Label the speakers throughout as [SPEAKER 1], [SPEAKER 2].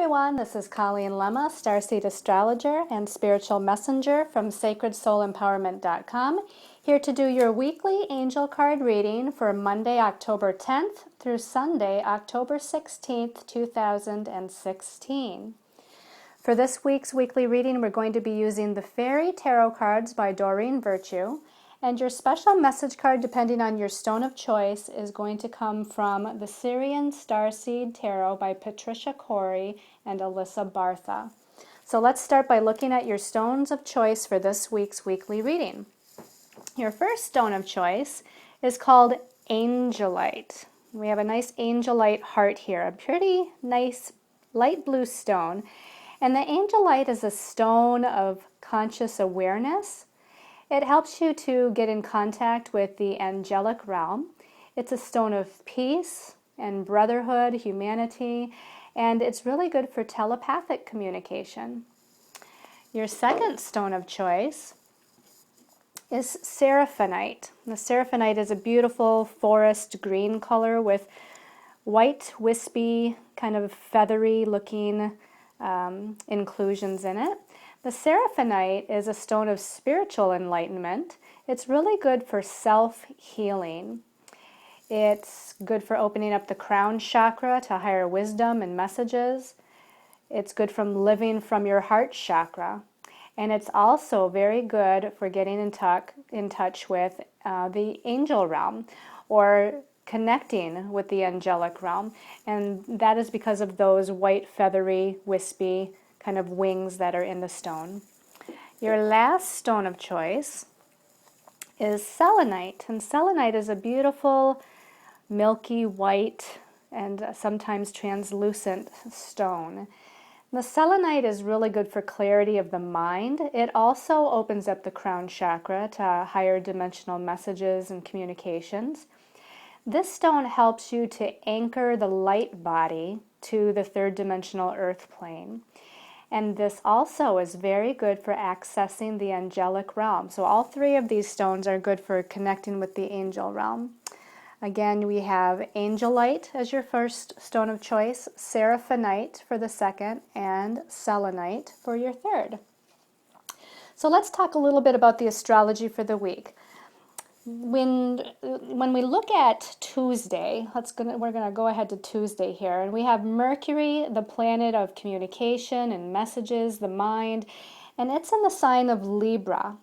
[SPEAKER 1] everyone, this is Colleen Lemma, Starseed Astrologer and Spiritual Messenger from SacredSoulEmpowerment.com, here to do your weekly angel card reading for Monday, October 10th through Sunday, October 16th, 2016. For this week's weekly reading, we're going to be using the Fairy Tarot cards by Doreen Virtue, and your special message card, depending on your stone of choice, is going to come from the Syrian Starseed Tarot by Patricia Corey and Alyssa Bartha. So let's start by looking at your stones of choice for this week's weekly reading. Your first stone of choice is called Angelite. We have a nice Angelite heart here, a pretty nice light blue stone. And the Angelite is a stone of conscious awareness. It helps you to get in contact with the angelic realm. It's a stone of peace and brotherhood, humanity, and it's really good for telepathic communication. Your second stone of choice is Seraphonite. The Seraphonite is a beautiful forest green color with white, wispy, kind of feathery looking inclusions in it. The Seraphonite is a stone of spiritual enlightenment. It's really good for self-healing. It's good for opening up the crown chakra to higher wisdom and messages. It's good from living from your heart chakra. And it's also very good for getting in touch with the angel realm or connecting with the angelic realm. And that is because of those white, feathery, wispy kind of wings that are in the stone. Your last stone of choice is Selenite. And Selenite is a beautiful, milky white and sometimes translucent stone. The Selenite is really good for clarity of the mind. It also opens up the crown chakra to higher dimensional messages and communications. This stone helps you to anchor the light body to the third dimensional earth plane. And this also is very good for accessing the angelic realm. So all three of these stones are good for connecting with the angel realm. Again, we have Angelite as your first stone of choice, Seraphonite for the second, and Selenite for your third. So let's talk a little bit about the astrology for the week. When we look at Tuesday, we're gonna go ahead to Tuesday here, and we have Mercury, the planet of communication and messages, the mind, and it's in the sign of Libra.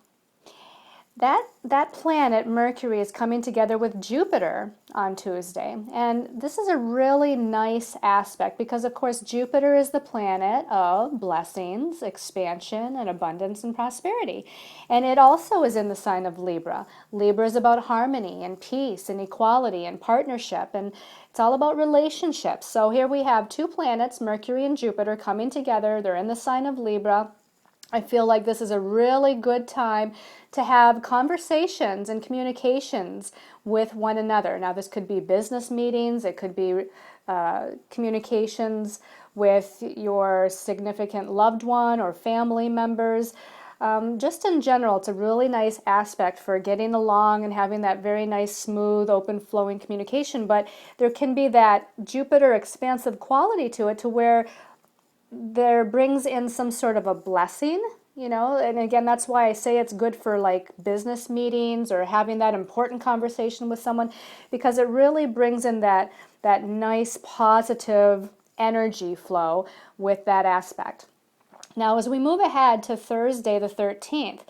[SPEAKER 1] That planet, Mercury, is coming together with Jupiter on Tuesday. And this is a really nice aspect because, of course, Jupiter is the planet of blessings, expansion, and abundance and prosperity. And it also is in the sign of Libra. Libra is about harmony and peace and equality and partnership. And it's all about relationships. So here we have two planets, Mercury and Jupiter, coming together. They're in the sign of Libra. I feel like this is a really good time to have conversations and communications with one another. Now, this could be business meetings, it could be communications with your significant loved one or family members. Just in general, it's a really nice aspect for getting along and having that very nice, smooth, open, flowing communication. But there can be that Jupiter expansive quality to it to where there brings in some sort of a blessing, and again, that's why I say it's good for like business meetings or having that important conversation with someone, because it really brings in that nice positive energy flow with that aspect. Now, as we move ahead to Thursday the 13th,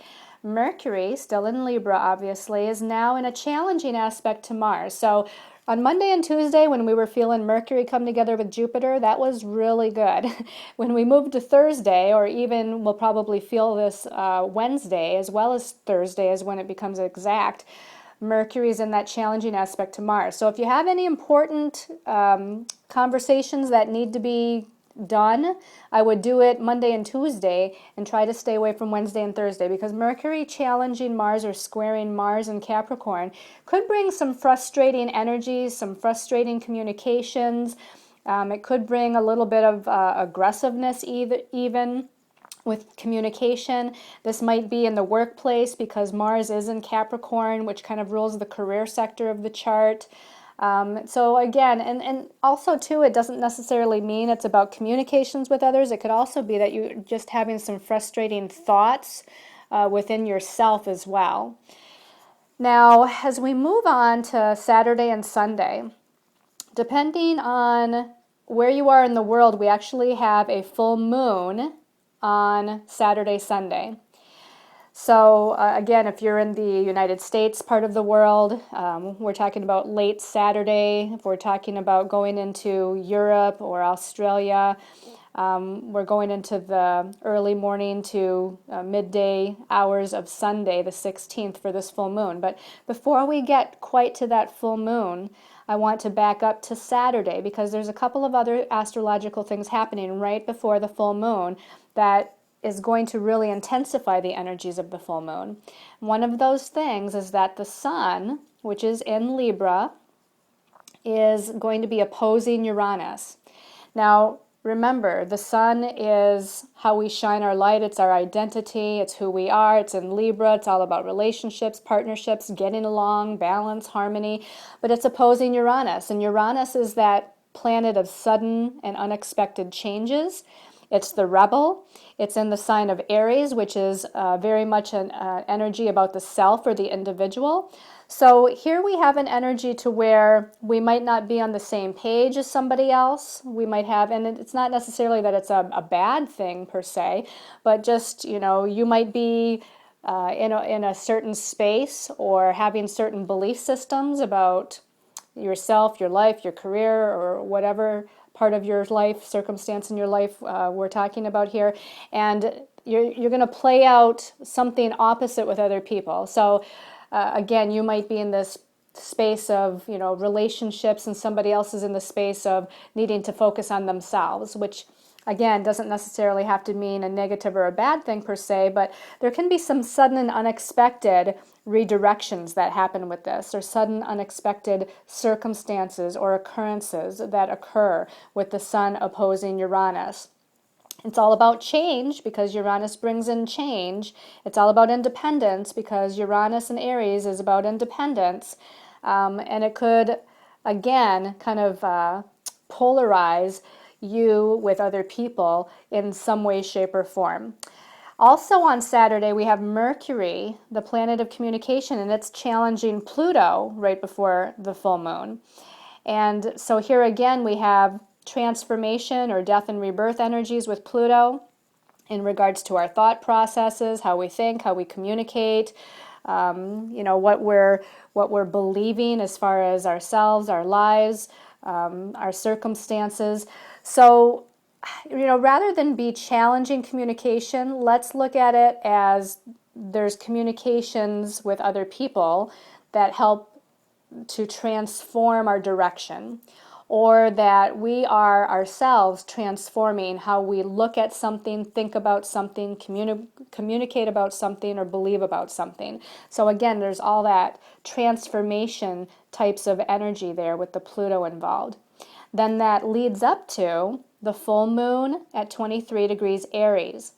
[SPEAKER 1] Mercury, still in Libra obviously, is now in a challenging aspect to Mars. So on Monday and Tuesday, when we were feeling Mercury come together with Jupiter, that was really good. When we moved to Thursday, or even we'll probably feel this Wednesday as well as Thursday is when it becomes exact, Mercury is in that challenging aspect to Mars. So if you have any important conversations that need to be done, I would do it Monday and Tuesday and try to stay away from Wednesday and Thursday, because Mercury challenging Mars or squaring Mars in Capricorn could bring some frustrating energies, some frustrating communications. It could bring a little bit of aggressiveness even with communication. This might be in the workplace because Mars is in Capricorn, which kind of rules the career sector of the chart. So again, and also too, it doesn't necessarily mean it's about communications with others. It could also be that you're just having some frustrating thoughts within yourself as well. Now, as we move on to Saturday and Sunday, depending on where you are in the world, we actually have a full moon on Saturday, Sunday. So again, if you're in the United States part of the world, we're talking about late Saturday. If we're talking about going into Europe or Australia, we're going into the early morning to midday hours of Sunday, the 16th, for this full moon. But before we get quite to that full moon, I want to back up to Saturday, because there's a couple of other astrological things happening right before the full moon that is going to really intensify the energies of the full moon. One of those things is that the sun, which is in Libra, is going to be opposing Uranus. Now, remember, the sun is how we shine our light. It's our identity. It's who we are. It's in Libra. It's all about relationships, partnerships, getting along, balance, harmony. But it's opposing Uranus. And Uranus is that planet of sudden and unexpected changes. It's the rebel. It's in the sign of Aries, which is very much an energy about the self or the individual. So here we have an energy to where we might not be on the same page as somebody else. We might have, and it's not necessarily that it's a bad thing per se, but just, you might be in a certain space or having certain belief systems about yourself, your life, your career, or whatever part of your life, circumstance in your life we're talking about here, and you're going to play out something opposite with other people. So again, you might be in this space of relationships, and somebody else is in the space of needing to focus on themselves, which again doesn't necessarily have to mean a negative or a bad thing per se, but there can be some sudden and unexpected redirections that happen with this, or sudden unexpected circumstances or occurrences that occur with the sun opposing Uranus. It's all about change because Uranus brings in change. It's all about independence because Uranus in Aries is about independence. And it could, again, kind of polarize you with other people in some way, shape, or form. Also on Saturday, we have Mercury, the planet of communication, and it's challenging Pluto right before the full moon. And so here again, we have transformation or death and rebirth energies with Pluto in regards to our thought processes, how we think, how we communicate, what we're believing as far as ourselves, our lives, our circumstances. So rather than be challenging communication, let's look at it as there's communications with other people that help to transform our direction, or that we are ourselves transforming how we look at something, think about something, communicate about something, or believe about something. So again, there's all that transformation types of energy there with the Pluto involved. Then that leads up to the full moon at 23 degrees Aries.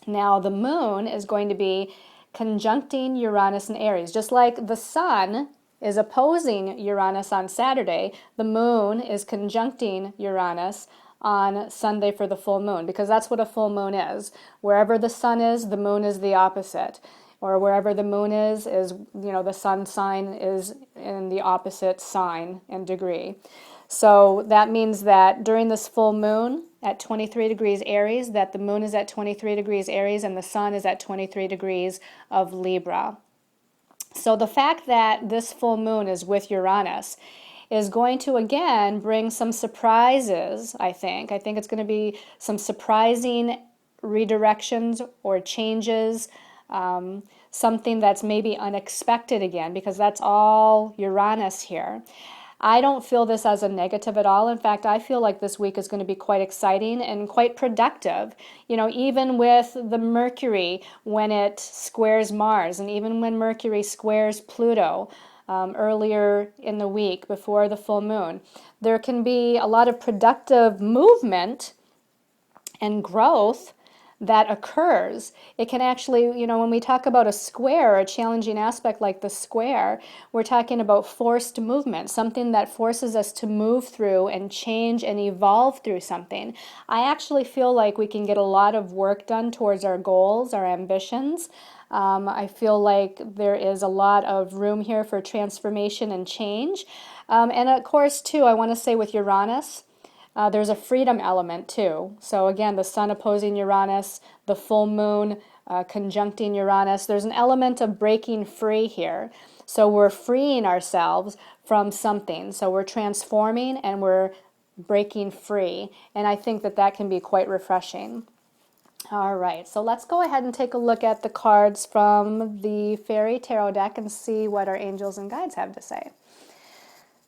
[SPEAKER 1] Now the moon is going to be conjuncting Uranus and Aries. Just like the sun is opposing Uranus on Saturday, the moon is conjuncting Uranus on Sunday for the full moon, because that's what a full moon is. Wherever the sun is, the moon is the opposite. Or wherever the moon is the sun sign is in the opposite sign and degree. So that means that during this full moon at 23 degrees Aries, that the moon is at 23 degrees Aries and the sun is at 23 degrees of Libra. So the fact that this full moon is with Uranus is going to, again, bring some surprises, I think. I think it's going to be some surprising redirections or changes, something that's maybe unexpected again, because that's all Uranus here. I don't feel this as a negative at all. In fact, I feel like this week is going to be quite exciting and quite productive. Even with the Mercury when it squares Mars, and even when Mercury squares Pluto earlier in the week before the full moon, there can be a lot of productive movement and growth that occurs. It can actually, when we talk about a square, a challenging aspect like the square, we're talking about forced movement, something that forces us to move through and change and evolve through something. I actually feel like we can get a lot of work done towards our goals, our ambitions. I feel like there is a lot of room here for transformation and change. And of course, too, I want to say with Uranus, there's a freedom element too. So again, the sun opposing Uranus, the full moon conjuncting Uranus, there's an element of breaking free here. So we're freeing ourselves from something. So we're transforming and we're breaking free. And I think that that can be quite refreshing. All right, so let's go ahead and take a look at the cards from the Fairy Tarot deck and see what our angels and guides have to say.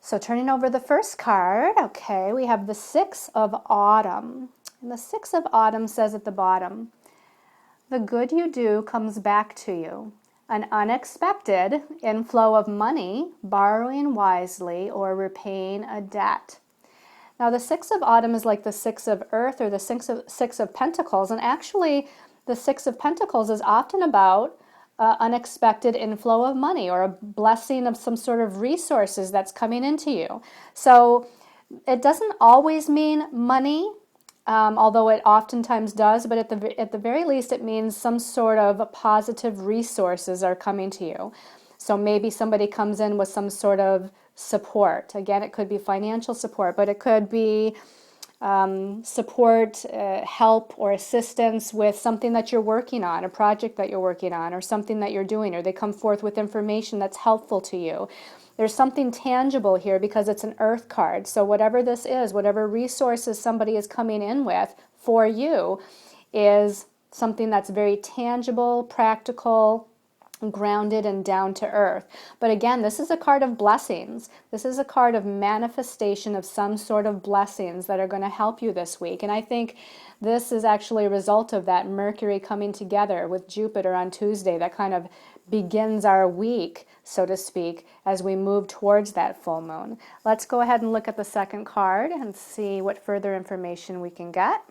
[SPEAKER 1] So turning over the first card, okay, we have the Six of Autumn. And the Six of Autumn says at the bottom, the good you do comes back to you. An unexpected inflow of money, borrowing wisely, or repaying a debt. Now the Six of Autumn is like the Six of Earth or the Six of Pentacles, and actually the Six of Pentacles is often about unexpected inflow of money or a blessing of some sort of resources that's coming into you. So it doesn't always mean money, although it oftentimes does, but at the very least it means some sort of positive resources are coming to you. So maybe somebody comes in with some sort of support. Again, it could be financial support, but it could be support, help, or assistance with something that you're working on, a project that you're working on, or something that you're doing, or they come forth with information that's helpful to you. There's something tangible here because it's an earth card. So whatever this is, whatever resources somebody is coming in with for you is something that's very tangible, practical, grounded and down to earth. But again, this is a card of blessings. This is a card of manifestation of some sort of blessings that are going to help you this week. And I think this is actually a result of that Mercury coming together with Jupiter on Tuesday that kind of begins our week, so to speak, as we move towards that full moon. Let's go ahead and look at the second card and see what further information we can get.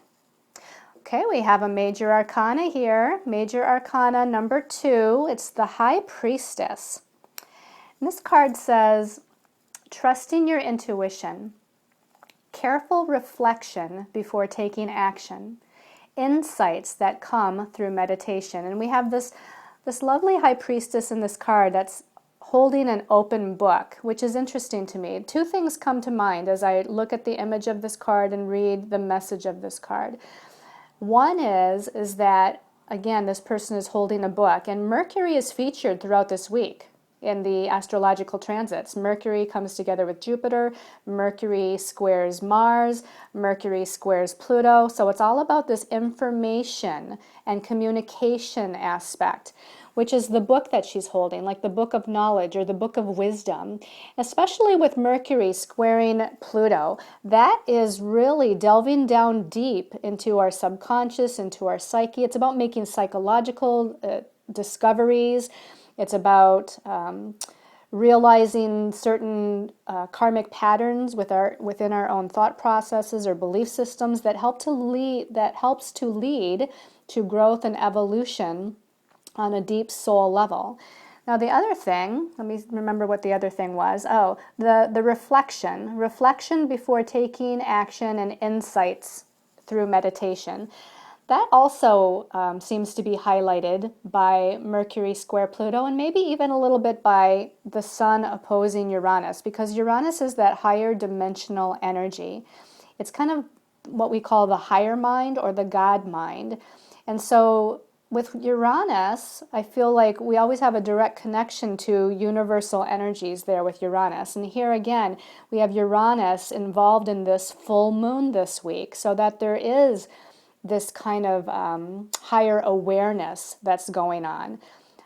[SPEAKER 1] Okay, we have a major arcana here. Major arcana number 2. It's the High Priestess. And this card says, trusting your intuition, careful reflection before taking action, insights that come through meditation. And we have this lovely High Priestess in this card that's holding an open book, which is interesting to me. Two things come to mind as I look at the image of this card and read the message of this card. One is that, again, this person is holding a book, and Mercury is featured throughout this week in the astrological transits. Mercury comes together with Jupiter, Mercury squares Mars, Mercury squares Pluto, so it's all about this information and communication aspect, which is the book that she's holding, like the book of knowledge or the book of wisdom. Especially with Mercury squaring Pluto, that is really delving down deep into our subconscious, into our psyche. It's about making psychological discoveries. It's about realizing certain karmic patterns within our own thought processes or belief systems that helps to lead to growth and evolution on a deep soul level. Now the other thing, let me remember what the other thing was. Oh, the reflection. Reflection before taking action and insights through meditation. That also seems to be highlighted by Mercury square Pluto, and maybe even a little bit by the Sun opposing Uranus, because Uranus is that higher dimensional energy. It's kind of what we call the higher mind or the God mind. And so with Uranus, I feel like we always have a direct connection to universal energies there with Uranus. And here again, we have Uranus involved in this full moon this week, so that there is this kind of higher awareness that's going on,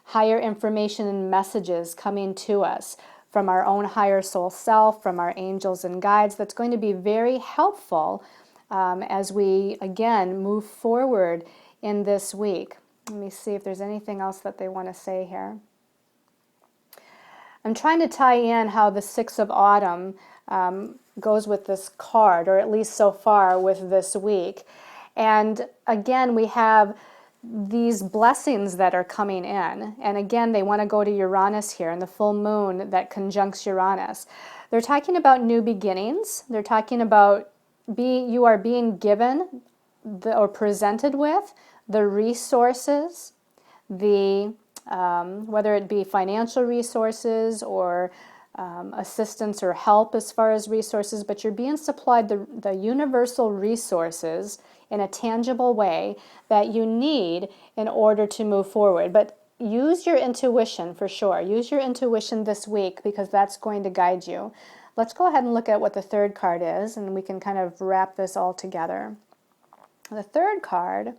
[SPEAKER 1] higher information and messages coming to us from our own higher soul self, from our angels and guides, that's going to be very helpful as we, again, move forward in this week. Let me see if there's anything else that they want to say here. I'm trying to tie in how the Six of Autumn goes with this card, or at least so far with this week. And again, we have these blessings that are coming in. And again, they want to go to Uranus here and the full moon that conjuncts Uranus. They're talking about new beginnings. They're talking about you are being given or presented with the resources, whether it be financial resources or assistance or help as far as resources, but you're being supplied the universal resources in a tangible way that you need in order to move forward. But use your intuition for sure. Use your intuition this week because that's going to guide you. Let's go ahead and look at what the third card is, and we can kind of wrap this all together. The third card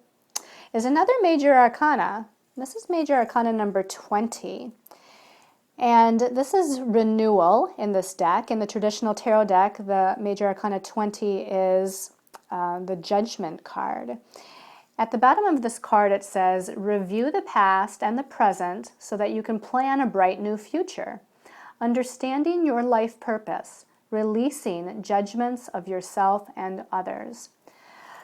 [SPEAKER 1] is another major arcana. This is major arcana number 20. And this is renewal in this deck. In the traditional tarot deck, the major arcana 20 is the judgment card. At the bottom of this card, it says, review the past and the present so that you can plan a bright new future. Understanding your life purpose, releasing judgments of yourself and others.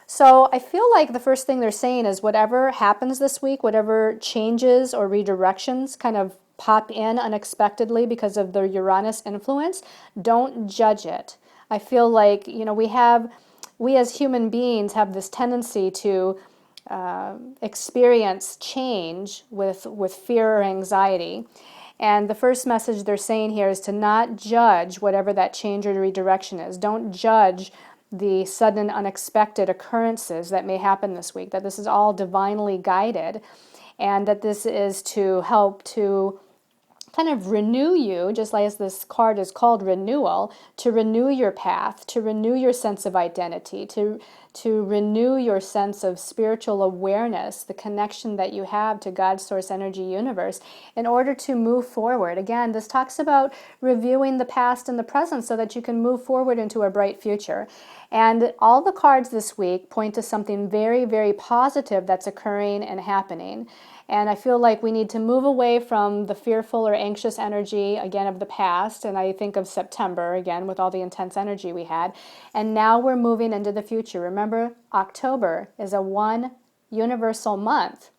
[SPEAKER 1] So I feel like the first thing they're saying is whatever happens this week, whatever changes or redirections kind of pop in unexpectedly because of the Uranus influence, don't judge it. I feel like, we as human beings have this tendency to experience change with fear or anxiety. And the first message they're saying here is to not judge whatever that change or redirection is. Don't judge the sudden unexpected occurrences that may happen this week, that this is all divinely guided, and that this is to help to kind of renew you, just like as this card is called renewal, to renew your path, to renew your sense of identity, to renew your sense of spiritual awareness, the connection that you have to God's source energy universe in order to move forward. Again, this talks about reviewing the past and the present so that you can move forward into a bright future. And all the cards this week point to something very, very positive that's occurring and happening. And I feel like we need to move away from the fearful or anxious energy, again, of the past. And I think of September, again, with all the intense energy we had. And now we're moving into the future. Remember, October is a 1 universal month.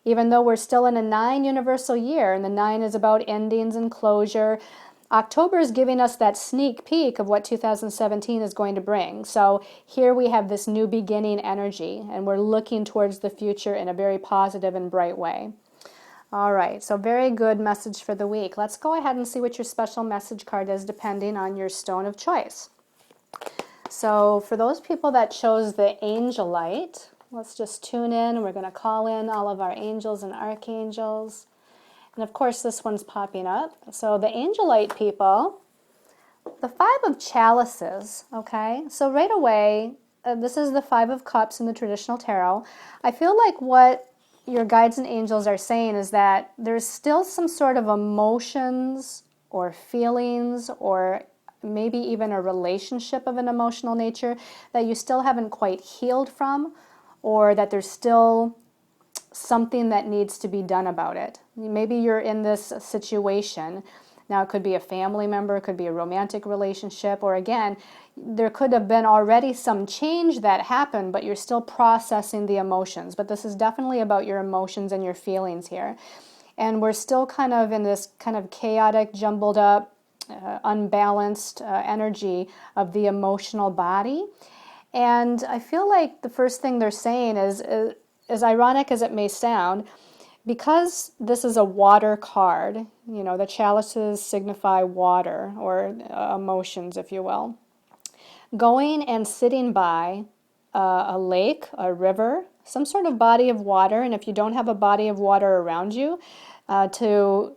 [SPEAKER 1] Even though we're still in a 9 universal year, and the 9 is about endings and closure, October is giving us that sneak peek of what 2017 is going to bring. So here we have this new beginning energy, and we're looking towards the future in a very positive and bright way. All right, so very good message for the week. Let's go ahead and see what your special message card is depending on your stone of choice. So for those people that chose the angel light, let's just tune in, and we're going to call in all of our angels and archangels. And of course, this one's popping up. So the angelite people, the 5 of chalices, okay? So right away, this is the 5 of cups in the traditional tarot. I feel like what your guides and angels are saying is that there's still some sort of emotions or feelings or maybe even a relationship of an emotional nature that you still haven't quite healed from, or that there's still something that needs to be done about it. Maybe you're in this situation. Now it could be a family member, it could be a romantic relationship, or again, there could have been already some change that happened, but you're still processing the emotions. But this is definitely about your emotions and your feelings here. And we're still kind of in this kind of chaotic, jumbled up, unbalanced energy of the emotional body. And I feel like the first thing they're saying is, as ironic as it may sound, because this is a water card, the chalices signify water or emotions, if you will. Going and sitting by a lake, a river, some sort of body of water, and if you don't have a body of water around you, to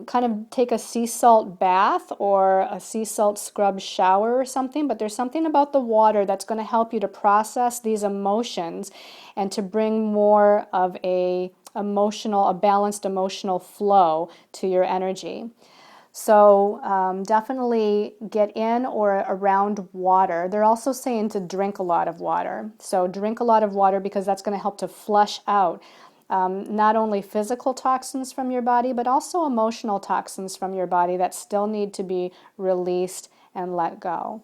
[SPEAKER 1] kind of take a sea salt bath or a sea salt scrub shower or something, but there's something about the water that's going to help you to process these emotions and to bring more of a balanced emotional flow to your energy. So definitely get in or around water. They're also saying to drink a lot of water. So drink a lot of water because that's going to help to flush out not only physical toxins from your body, but also emotional toxins from your body that still need to be released and let go.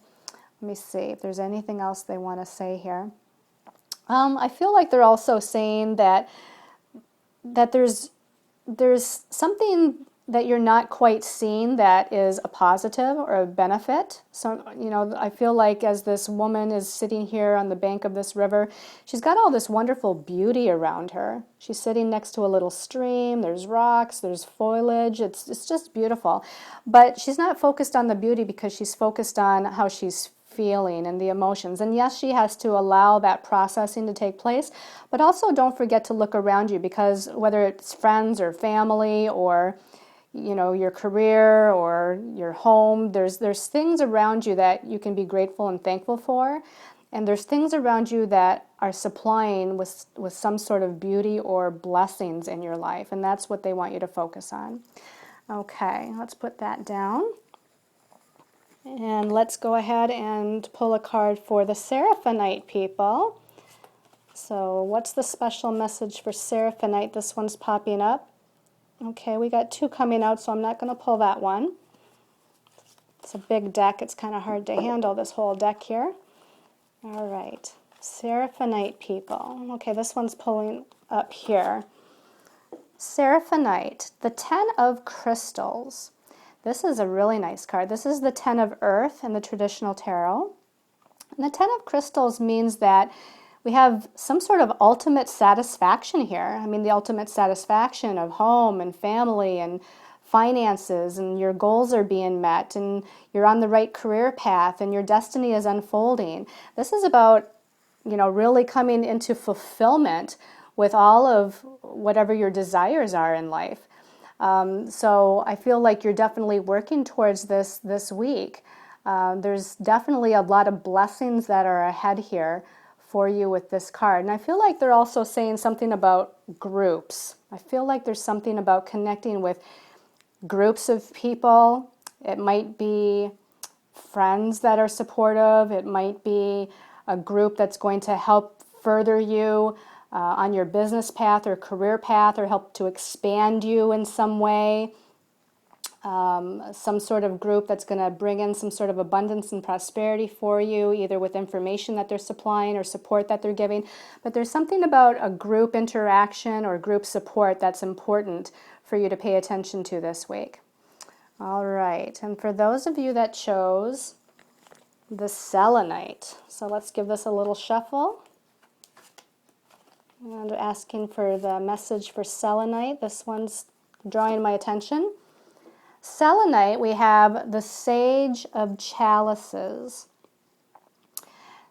[SPEAKER 1] Let me see if there's anything else they want to say here. I feel like they're also saying that there's something that you're not quite seeing that is a positive or a benefit. So, I feel like as this woman is sitting here on the bank of this river, she's got all this wonderful beauty around her. She's sitting next to a little stream, there's rocks, there's foliage, it's just beautiful. But she's not focused on the beauty because she's focused on how she's feeling and the emotions. And yes, she has to allow that processing to take place, but also don't forget to look around you, because whether it's friends or family or your career or your home, there's things around you that you can be grateful and thankful for, and there's things around you that are supplying with some sort of beauty or blessings in your life, and that's what they want you to focus on. Okay, let's put that down. And let's go ahead and pull a card for the Seraphonite people. So what's the special message for Seraphonite? This one's popping up. Okay, we got two coming out, so I'm not going to pull that one. It's a big deck. It's kind of hard to handle, this whole deck here. All right, Seraphonite people. Okay, this one's pulling up here. Seraphonite, the 10 of crystals. This is a really nice card. This is the 10 of earth in the traditional tarot. And the 10 of crystals means that we have some sort of ultimate satisfaction here. I mean, the ultimate satisfaction of home and family and finances, and your goals are being met, and you're on the right career path, and your destiny is unfolding. This is about, really coming into fulfillment with all of whatever your desires are in life. So I feel like you're definitely working towards this week. There's definitely a lot of blessings that are ahead here for you with this card. And I feel like they're also saying something about groups. I feel like there's something about connecting with groups of people. It might be friends that are supportive. It might be a group that's going to help further you on your business path or career path, or help to expand you in some way. Some sort of group that's going to bring in some sort of abundance and prosperity for you, either with information that they're supplying or support that they're giving. But there's something about a group interaction or group support that's important for you to pay attention to this week. All right, and for those of you that chose the selenite, so let's give this a little shuffle. And asking for the message for selenite. This one's drawing my attention. Selenite, we have the Sage of Chalices.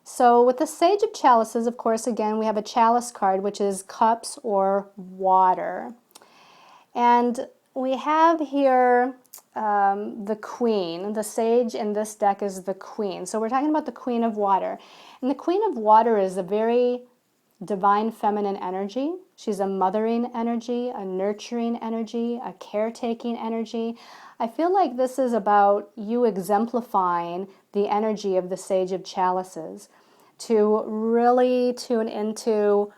[SPEAKER 1] So with the Sage of Chalices, of course, again, we have a chalice card, which is cups or water. And we have here the Queen. The Sage in this deck is the Queen. So we're talking about the Queen of Water. And the Queen of Water is a very divine feminine energy. She's a mothering energy, a nurturing energy, a caretaking energy. I feel like this is about you exemplifying the energy of the Sage of Chalices, to really tune into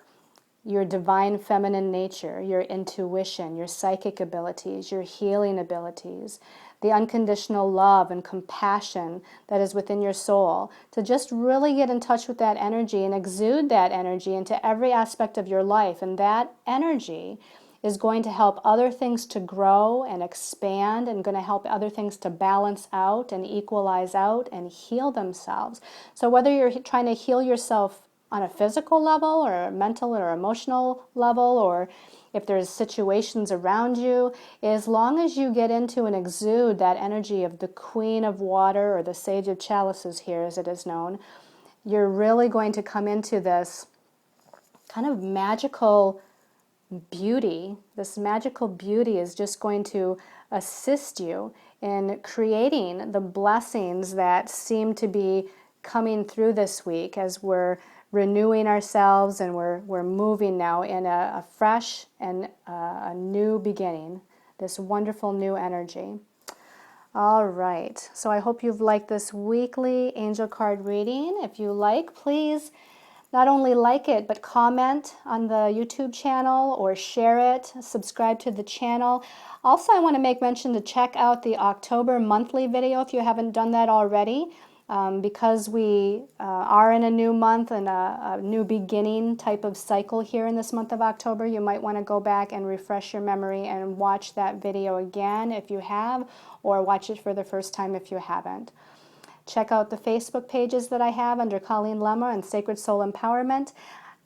[SPEAKER 1] your divine feminine nature, your intuition, your psychic abilities, your healing abilities, the unconditional love and compassion that is within your soul, to just really get in touch with that energy and exude that energy into every aspect of your life. And that energy is going to help other things to grow and expand, and going to help other things to balance out and equalize out and heal themselves. So whether you're trying to heal yourself on a physical level or a mental or emotional level, or if there's situations around you, as long as you get into and exude that energy of the Queen of Water, or the Sage of Chalices here as it is known, you're really going to come into this kind of magical beauty. This magical beauty is just going to assist you in creating the blessings that seem to be coming through this week as we're renewing ourselves, and we're moving now in a fresh and a new beginning, this wonderful new energy. All right, so I hope you've liked this weekly angel card reading. If you like, please not only like it, but comment on the YouTube channel or share it, subscribe to the channel. Also, I want to make mention to check out the October monthly video if you haven't done that already. Because we are in a new month and a new beginning type of cycle here in this month of October, you might want to go back and refresh your memory and watch that video again if you have, or watch it for the first time if you haven't. Check out the Facebook pages that I have under Colleen Lemma and Sacred Soul Empowerment.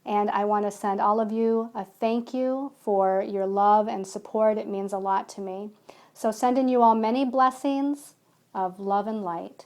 [SPEAKER 1] And I want to send all of you a thank you for your love and support. It means a lot to me. So sending you all many blessings of love and light.